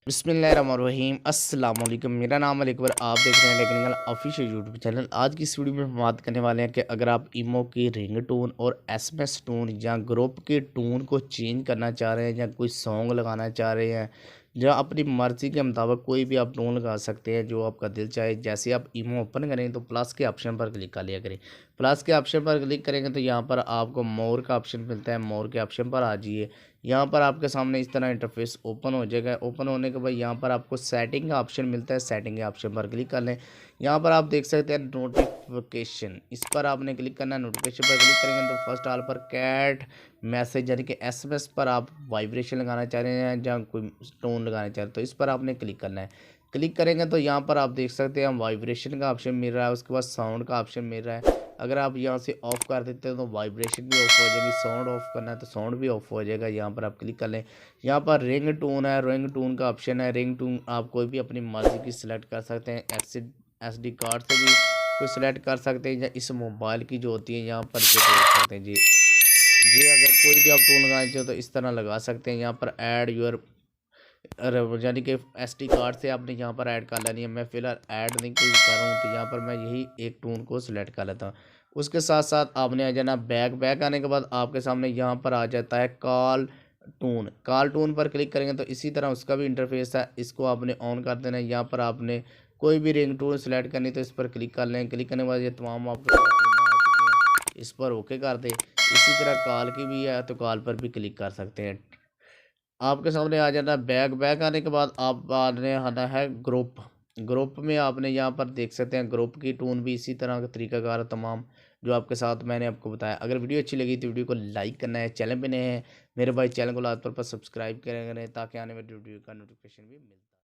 बिस्मिल्लाहिर्रहमानिर्रहीम अस्सलाम वालेकुम। मेरा नाम है अकबर, आप देख रहे हैं टेक्निकल ऑफिशियल यूट्यूब चैनल। आज की इस वीडियो में हम बात करने वाले हैं कि अगर आप ईमो की रिंगटोन और एसएमएस टोन या ग्रुप के टोन को चेंज करना चाह रहे हैं या कोई सॉन्ग लगाना चाह रहे हैं या अपनी मर्ज़ी के मुताबिक कोई भी आप टोन लगा सकते हैं जो आपका दिल चाहे। जैसे आप ईमो ओपन करें तो प्लस के ऑप्शन पर क्लिक कर लिया करें। प्लस के ऑप्शन पर क्लिक करेंगे तो यहाँ पर आपको मोर का ऑप्शन मिलता है। मोर के ऑप्शन पर आ जाइए। यहाँ पर आपके सामने इस तरह इंटरफेस ओपन हो जाएगा। ओपन होने के बाद यहाँ पर आपको सेटिंग का ऑप्शन मिलता है। सेटिंग के ऑप्शन पर क्लिक कर लें। यहाँ पर आप देख सकते हैं नोटिफिकेशन, इस पर आपने क्लिक करना है। नोटिफिकेशन पर क्लिक करेंगे तो फर्स्ट ऑल पर कैट मैसेज यानी कि एसएमएस पर आप वाइब्रेशन लगाना चाह रहे हैं या कोई टोन लगाना चाह रहे हैं तो इस पर आपने क्लिक करना है। क्लिक करेंगे तो यहाँ पर आप देख सकते हैं वाइब्रेशन का ऑप्शन मिल रहा है, उसके बाद साउंड का ऑप्शन मिल रहा है। अगर आप यहाँ से ऑफ़ कर देते हैं तो वाइब्रेशन भी ऑफ हो जाएगी, साउंड ऑफ करना है तो साउंड भी ऑफ हो जाएगा। यहाँ पर आप क्लिक कर लें। यहाँ पर रिंग टोन है, रिंग टोन का ऑप्शन है। रिंग टोन आप कोई भी अपनी मर्ज़ी की सिलेक्ट कर सकते हैं। एसडी कार्ड से भी कोई सिलेक्ट कर सकते हैं या इस मोबाइल की जो होती है यहाँ पर जो देख सकते हैं जी जी। अगर कोई भी आप टोन लगाना चाहो तो इस तरह लगा सकते हैं। यहाँ पर ऐड यूर यानी कि एसडी कार्ड से आपने यहाँ पर ऐड कर लेनी है। मैं फ़िलहाल ऐड नहीं कोई कर रहा हूँ तो यहाँ पर मैं यही एक टोन को सिलेक्ट कर लेता हूँ। उसके साथ साथ आपने आ जाना बैक आने के बाद आपके सामने यहाँ पर आ जाता है कॉल टोन पर क्लिक करेंगे तो इसी तरह उसका भी इंटरफेस है। इसको आपने ऑन कर देना है। यहाँ पर आपने कोई भी रिंग टोन सेलेक्ट करनी तो इस पर क्लिक कर लें। क्लिक करने के बाद ये तमाम आपके पास टोन आ चुकी हैं, इस पर ओके कर दें। इसी तरह कॉल की भी है तो कॉल पर भी क्लिक कर सकते हैं। आपके सामने आ जाना बैक आने के बाद आप आपने आना है ग्रुप में आपने यहाँ पर देख सकते हैं ग्रुप की टोन भी इसी तरह का तरीकाकार है तमाम जो आपके साथ मैंने आपको बताया। अगर वीडियो अच्छी लगी तो वीडियो को लाइक करना है। चैनल पे नए हैं मेरे भाई, चैनल को लाजमी तौर पर सब्सक्राइब करें ताकि आने वाली वीडियो का नोटिफिकेशन भी मिलता है।